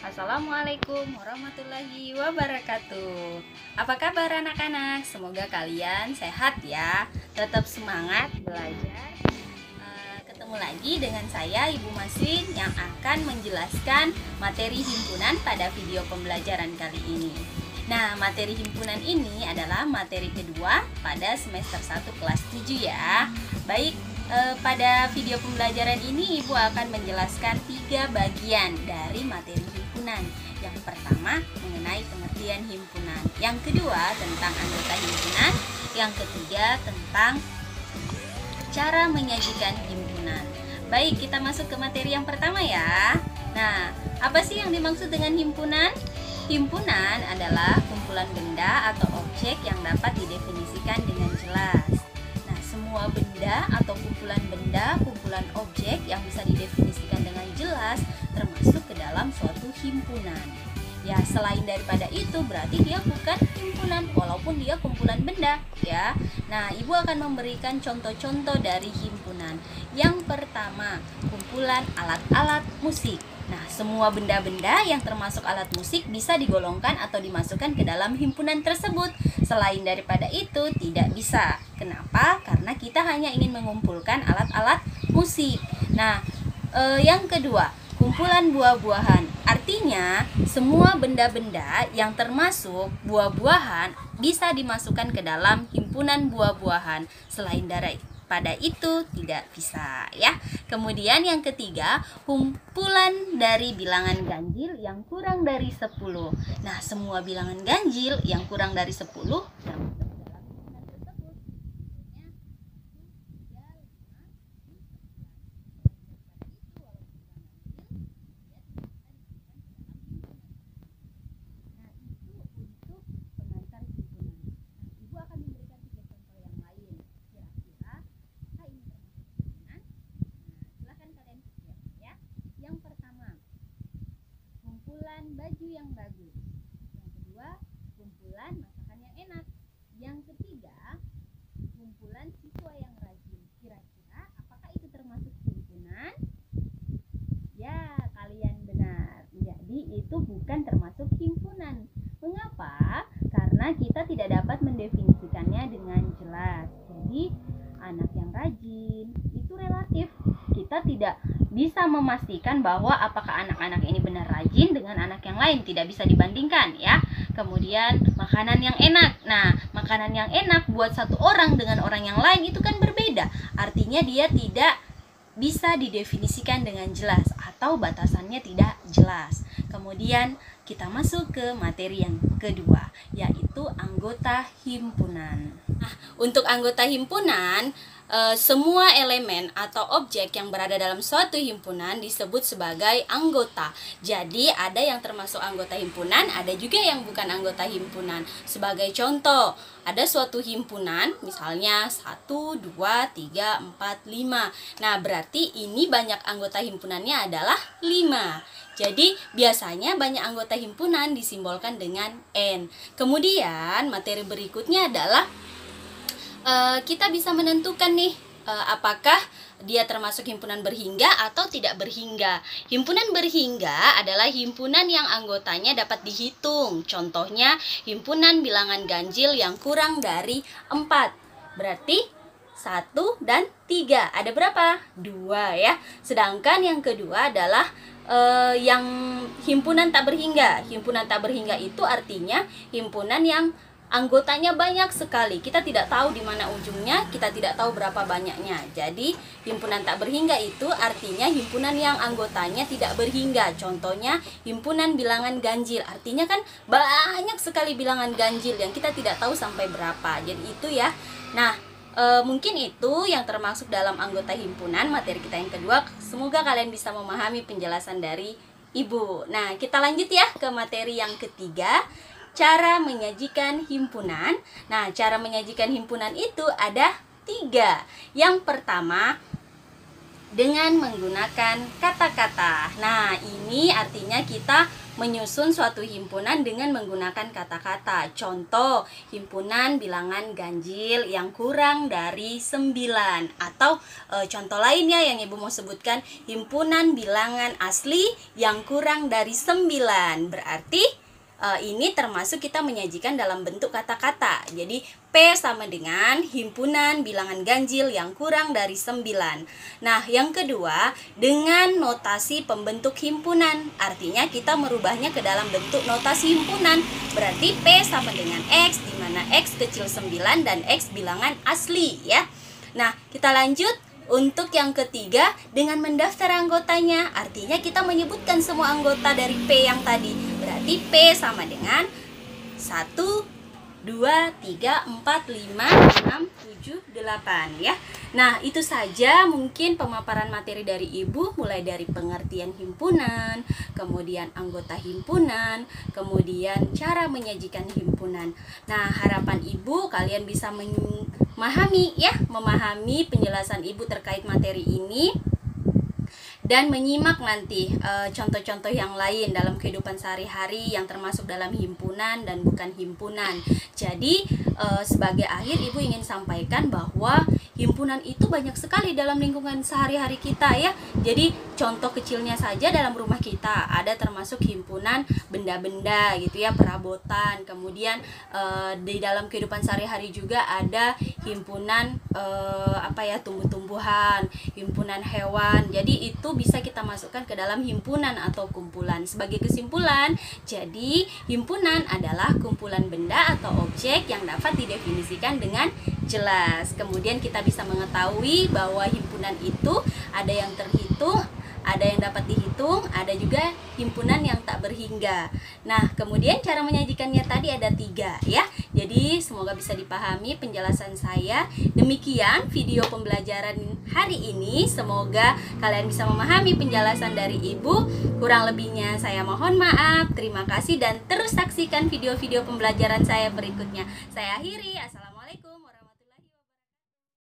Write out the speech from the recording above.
Assalamualaikum warahmatullahi wabarakatuh. Apa kabar anak-anak? Semoga kalian sehat ya. Tetap semangat belajar. Ketemu lagi dengan saya Ibu Masrin yang akan menjelaskan materi himpunan pada video pembelajaran kali ini. Nah, materi himpunan ini adalah materi kedua pada semester 1 kelas 7 ya. Baik, pada video pembelajaran ini Ibu akan menjelaskan 3 bagian dari materi himpunan. Yang pertama mengenai pengertian himpunan, yang kedua tentang anggota himpunan, yang ketiga tentang cara menyajikan himpunan. Baik, kita masuk ke materi yang pertama ya. Nah, apa sih yang dimaksud dengan himpunan? Himpunan adalah kumpulan benda atau objek yang dapat didefinisikan dengan jelas. Nah, semua benda atau kumpulan benda, kumpulan objek yang bisa didefinisikan dengan jelas termasuk ke dalam suatu himpunan. Ya, selain daripada itu berarti dia bukan himpunan walaupun dia kumpulan benda ya. Nah, Ibu akan memberikan contoh-contoh dari himpunan. Yang pertama, kumpulan alat-alat musik. Nah, semua benda-benda yang termasuk alat musik bisa digolongkan atau dimasukkan ke dalam himpunan tersebut. Selain daripada itu tidak bisa. Kenapa? Karena kita hanya ingin mengumpulkan alat-alat musik. Nah, yang kedua, kumpulan buah-buahan. Artinya, semua benda-benda yang termasuk buah-buahan bisa dimasukkan ke dalam himpunan buah-buahan. Selain daripada itu tidak bisa ya. Kemudian yang ketiga, kumpulan dari bilangan ganjil yang kurang dari 10. Nah, semua bilangan ganjil yang kurang dari 10 baju yang bagus. Yang kedua, kumpulan masakan yang enak. Yang ketiga, kumpulan siswa yang rajin. Kira-kira apakah itu termasuk himpunan? Ya, kalian benar. Jadi itu bukan termasuk himpunan. Mengapa? Karena kita tidak dapat mendefinisikannya dengan jelas. Jadi, anak yang rajin itu relatif. Kita tidak bisa memastikan bahwa apakah anak-anak ini benar rajin dengan anak yang lain, tidak bisa dibandingkan ya. Kemudian makanan yang enak. Nah, makanan yang enak buat satu orang dengan orang yang lain itu kan berbeda. Artinya dia tidak bisa didefinisikan dengan jelas atau batasannya tidak jelas. Kemudian kita masuk ke materi yang kedua, yaitu anggota himpunan. Nah, untuk anggota himpunan, semua elemen atau objek yang berada dalam suatu himpunan disebut sebagai anggota. Jadi ada yang termasuk anggota himpunan, ada juga yang bukan anggota himpunan. Sebagai contoh, ada suatu himpunan misalnya 1, 2, 3, 4, 5. Nah, berarti ini banyak anggota himpunannya adalah 5. Jadi biasanya banyak anggota himpunan disimbolkan dengan N. Kemudian materi berikutnya adalah kita bisa menentukan nih apakah dia termasuk himpunan berhingga atau tidak berhingga. Himpunan berhingga adalah himpunan yang anggotanya dapat dihitung. Contohnya himpunan bilangan ganjil yang kurang dari 4. Berarti 1 dan 3. Ada berapa? 2 ya. Sedangkan yang kedua adalah yang himpunan tak berhingga. Himpunan tak berhingga itu artinya himpunan yang anggotanya banyak sekali. Kita tidak tahu di mana ujungnya, kita tidak tahu berapa banyaknya. Jadi, himpunan tak berhingga itu artinya himpunan yang anggotanya tidak berhingga. Contohnya, himpunan bilangan ganjil. Artinya kan banyak sekali bilangan ganjil yang kita tidak tahu sampai berapa. Jadi itu ya. Nah, mungkin itu yang termasuk dalam anggota himpunan. Materi kita yang kedua. Semoga kalian bisa memahami penjelasan dari Ibu. Nah, kita lanjut ya ke materi yang ketiga. Cara menyajikan himpunan. Nah, cara menyajikan himpunan itu ada 3. Yang pertama, dengan menggunakan kata-kata. Nah, ini artinya kita menyusun suatu himpunan dengan menggunakan kata-kata. Contoh, himpunan bilangan ganjil yang kurang dari 9. Atau contoh lainnya yang Ibu mau sebutkan, himpunan bilangan asli yang kurang dari 9. Berarti ini termasuk kita menyajikan dalam bentuk kata-kata. Jadi P sama dengan himpunan bilangan ganjil yang kurang dari 9. Nah, yang kedua, dengan notasi pembentuk himpunan. Artinya kita merubahnya ke dalam bentuk notasi himpunan. Berarti P sama dengan X, di mana X kecil 9 dan X bilangan asli ya. Nah, kita lanjut. Untuk yang ketiga, dengan mendaftar anggotanya. Artinya kita menyebutkan semua anggota dari P yang tadi. Berarti P sama dengan 1, 2, 3, 4, 5, 6, 7, 8 ya. Nah, itu saja mungkin pemaparan materi dari Ibu, mulai dari pengertian himpunan, kemudian anggota himpunan, kemudian cara menyajikan himpunan. Nah, harapan Ibu kalian bisa memahami penjelasan Ibu terkait materi ini dan menyimak nanti contoh-contoh yang lain dalam kehidupan sehari-hari yang termasuk dalam himpunan dan bukan himpunan. Jadi sebagai akhir Ibu ingin sampaikan bahwa himpunan itu banyak sekali dalam lingkungan sehari-hari kita ya. Jadi contoh kecilnya saja dalam rumah kita ada termasuk himpunan benda-benda gitu ya, perabotan. Kemudian di dalam kehidupan sehari-hari juga ada himpunan tumbuh-tumbuhan, himpunan hewan. Jadi itu bisa kita masukkan ke dalam himpunan atau kumpulan. Sebagai kesimpulan, jadi himpunan adalah kumpulan benda atau objek yang dapat didefinisikan dengan jelas. Kemudian kita bisa mengetahui bahwa himpunan itu ada yang terhitung, ada yang dapat dihitung, ada juga himpunan yang tak berhingga. Nah, kemudian cara menyajikannya tadi ada 3 ya. Jadi semoga bisa dipahami penjelasan saya. Demikian video pembelajaran hari ini. Semoga kalian bisa memahami penjelasan dari Ibu. Kurang lebihnya saya mohon maaf. Terima kasih dan terus saksikan video-video pembelajaran saya berikutnya. Saya akhiri.